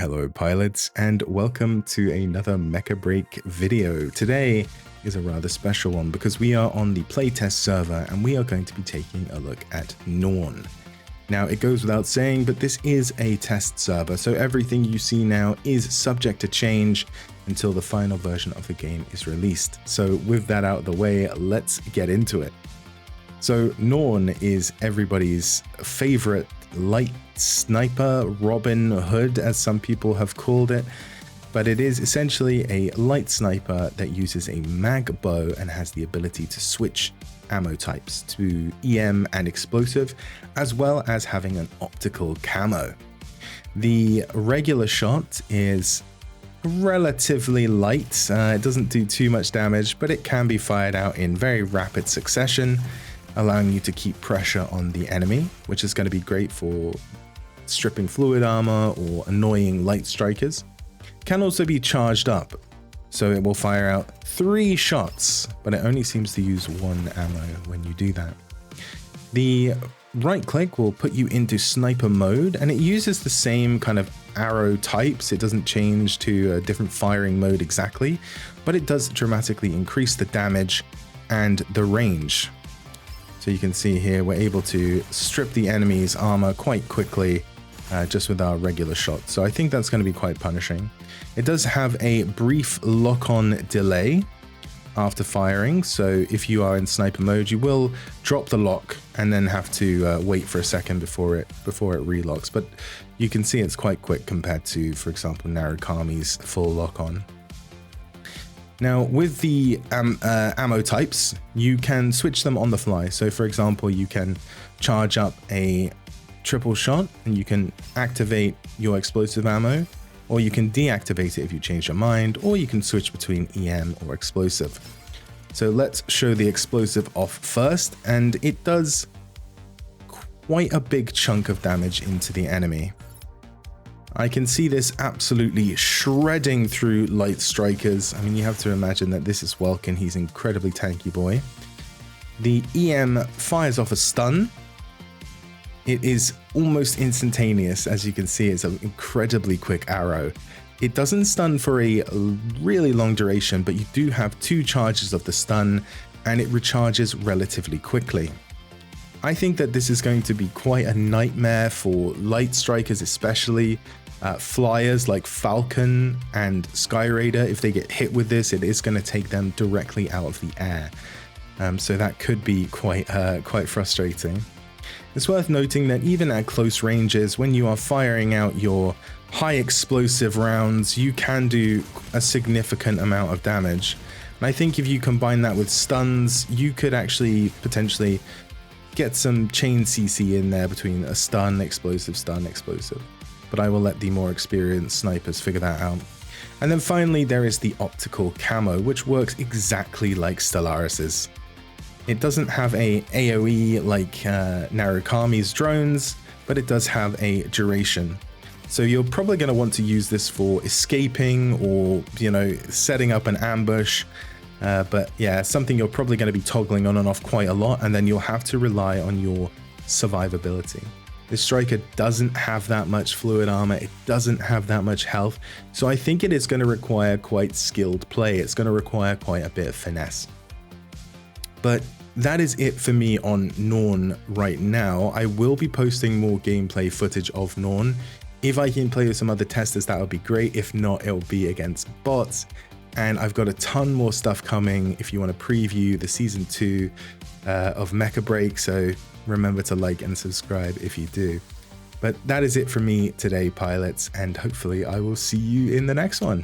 Hello pilots, and welcome to another Mecha Break video. Today is a rather special one because we are on the playtest server and we are going to be taking a look at Norne. Now it goes without saying, but this is a test server, so everything you see now is subject to change until the final version of the game is released. So with that out of the way, let's get into it. So Norne is everybody's favorite light sniper, Robin Hood as some people have called it, but it is essentially a light sniper that uses a mag bow and has the ability to switch ammo types to EM and explosive, as well as having an optical camo. The regular shot is relatively light, it doesn't do too much damage, but it can be fired out in very rapid succession, allowing you to keep pressure on the enemy, which is going to be great for stripping fluid armor or annoying light strikers. Can also be charged up, so it will fire out 3 shots, but it only seems to use 1 ammo when you do that. The right click will put you into sniper mode, and it uses the same kind of arrow types. It doesn't change to a different firing mode exactly, but it does dramatically increase the damage and the range. So you can see here we're able to strip the enemy's armor quite quickly just with our regular shot. So I think that's going to be quite punishing. It does have a brief lock-on delay after firing. So if you are in sniper mode, you will drop the lock and then have to wait for a second before it relocks. But you can see it's quite quick compared to, for example, Narukami's full lock-on. Now, with the ammo types, you can switch them on the fly. So, for example, you can charge up a triple shot and you can activate your explosive ammo, or you can deactivate it if you change your mind, or you can switch between EM or explosive. So let's show the explosive off first, and it does quite a big chunk of damage into the enemy. I can see this absolutely shredding through light strikers. I mean, you have to imagine that this is Welkin. He's an incredibly tanky boy. The EM fires off a stun. It is almost instantaneous. As you can see, it's an incredibly quick arrow. It doesn't stun for a really long duration, but you do have 2 charges of the stun, and it recharges relatively quickly. I think that this is going to be quite a nightmare for light strikers, especially flyers like Falcon and Sky Raider. If they get hit with this, it is going to take them directly out of the air. So that could be quite frustrating. It's worth noting that even at close ranges, when you are firing out your high explosive rounds, you can do a significant amount of damage. And I think if you combine that with stuns, you could actually potentially get some chain CC in there between a stun, explosive, but I will let the more experienced snipers figure that out. And then finally there is the optical camo, which works exactly like Stellaris's. It doesn't have a AoE like Narukami's drones, but it does have a duration. So you're probably going to want to use this for escaping or, setting up an ambush. But yeah, something you're probably going to be toggling on and off quite a lot, and then you'll have to rely on your survivability. This striker doesn't have that much fluid armor, it doesn't have that much health, so I think it is going to require quite skilled play. It's going to require quite a bit of finesse. But that is it for me on Norne right now. I will be posting more gameplay footage of Norne. If I can play with some other testers, that would be great. If not, it will be against bots. And I've got a ton more stuff coming if you want to preview the season 2 of Mecha Break, so remember to like and subscribe if you do. But that is it for me today, pilots, and hopefully I will see you in the next one.